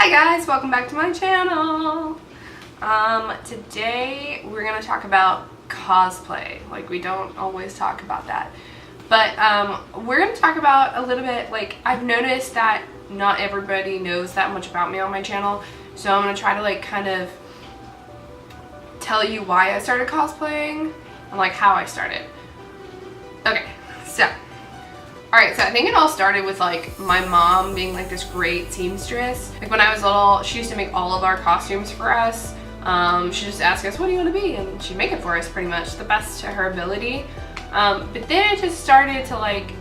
Hi guys, welcome back to my channel. Today we're gonna talk about cosplay. Like, we don't always talk about that, but we're gonna talk about a little bit. Like, I've noticed that not everybody knows that much about me on my channel, so I'm gonna try to like kind of tell you why I started cosplaying and like how I started. Okay, so alright, so I think it all started with like my mom being like this great seamstress. Like when I was little, she used to make all of our costumes for us. She just asked us, what do you want to be? And she'd make it for us pretty much, the best to her ability. But then it just started to like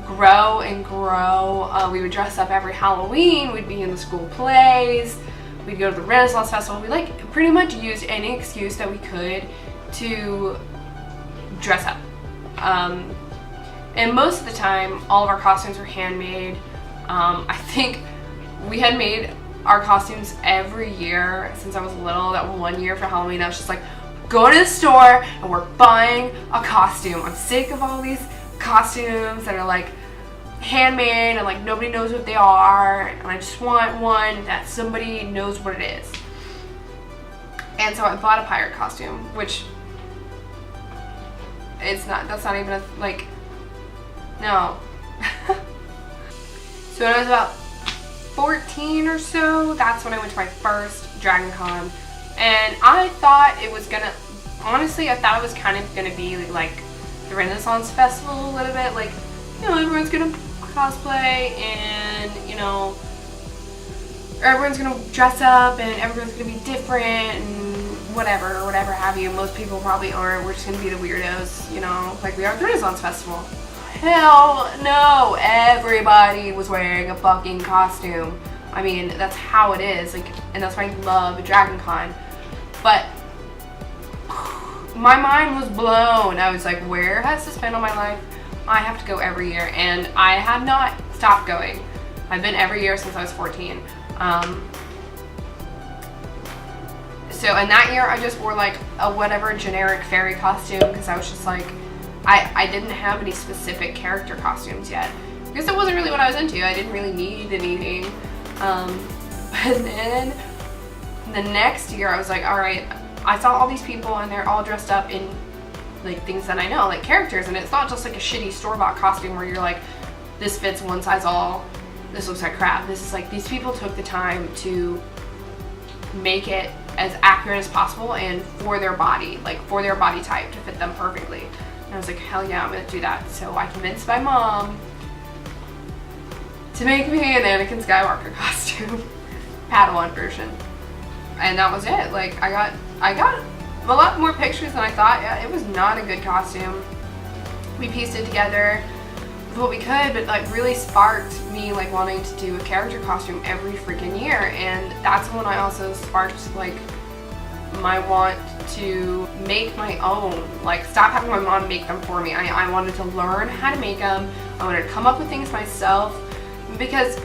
grow and grow. We would dress up every Halloween, we'd be in the school plays, we'd go to the Renaissance Festival. We like pretty much used any excuse that we could to dress up. And most of the time, all of our costumes were handmade. I think we had made our costumes every year since I was little. That one year for Halloween, I was just like, going to the store and we're buying a costume. I'm sick of all these costumes that are like handmade and like nobody knows what they are. And I just want one that somebody knows what it is. And so I bought a pirate costume, which that's not even a, like, no. So when I was about 14 or so, that's when I went to my first Dragon Con. And I thought it was gonna, honestly, I thought it was kind of gonna be like the Renaissance Festival a little bit. Like, you know, everyone's gonna cosplay and, you know, everyone's gonna dress up and everyone's gonna be different and whatever have you. Most people probably aren't. We're just gonna be the weirdos, you know, like we are at the Renaissance Festival. Hell no, everybody was wearing a fucking costume. I mean, that's how it is, like, and that's why I love Dragon Con. But my mind was blown. I was like, where has this been all my life? I have to go every year, and I have not stopped going. I've been every year since I was 14. So in that year, I just wore like a whatever generic fairy costume because I was just like, I didn't have any specific character costumes yet because it wasn't really what I was into. I didn't really need anything. But then the next year I was like, all right, I saw all these people and they're all dressed up in like things that I know, like characters, and it's not just like a shitty store-bought costume where you're like, this fits one size all, this looks like crap. This is like, these people took the time to make it as accurate as possible and for their body, like for their body type to fit them perfectly. And I was like, hell yeah, I'm gonna do that. So I convinced my mom to make me an Anakin Skywalker costume, Padawan version. And that was it. Like, I got a lot more pictures than I thought. Yeah, it was not a good costume. We pieced it together with what we could, but like really sparked me like wanting to do a character costume every freaking year. And that's when I also sparked like my want to make my own, like stop having my mom make them for me. I wanted to learn how to make them. I wanted to come up with things myself because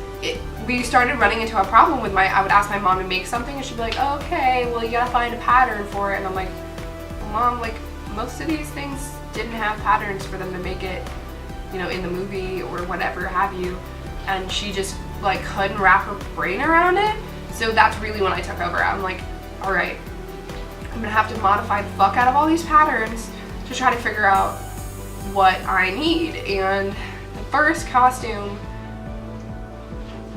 we started running into a problem with I would ask my mom to make something and she'd be like, oh, okay, well you gotta find a pattern for it. And I'm like, well, Mom, like most of these things didn't have patterns for them to make it, you know, in the movie or whatever have you. And she just like couldn't wrap her brain around it. So that's really when I took over. I'm like, all right, I'm gonna have to modify the fuck out of all these patterns to try to figure out what I need. And the first costume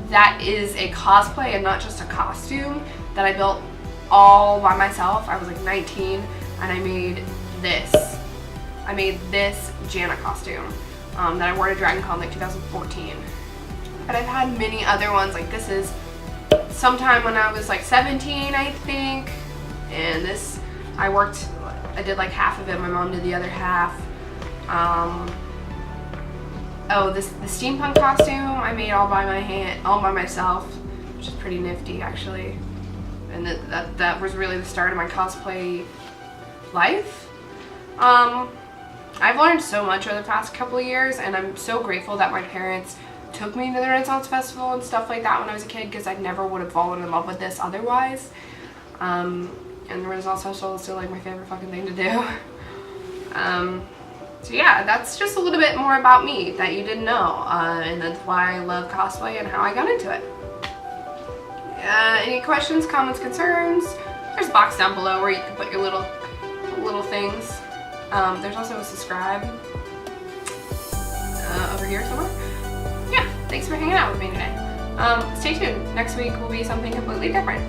that is a cosplay and not just a costume that I built all by myself, I was like 19, and I made this. I made this Janet costume that I wore to Dragon Con like 2014. But I've had many other ones. Like this is sometime when I was like 17, I think. And this, I did like half of it, my mom did the other half. Oh, the steampunk costume I made all by myself, which is pretty nifty actually. And that was really the start of my cosplay life. I've learned so much over the past couple of years, and I'm so grateful that my parents took me to the Renaissance Festival and stuff like that when I was a kid, because I never would have fallen in love with this otherwise. And the Renaissance Festival is still like my favorite fucking thing to do. So yeah, that's just a little bit more about me that you didn't know, and that's why I love cosplay and how I got into it. Any questions, comments, concerns? There's a box down below where you can put your little things. There's also a subscribe over here somewhere. Yeah, thanks for hanging out with me today. Stay tuned. Next week will be something completely different.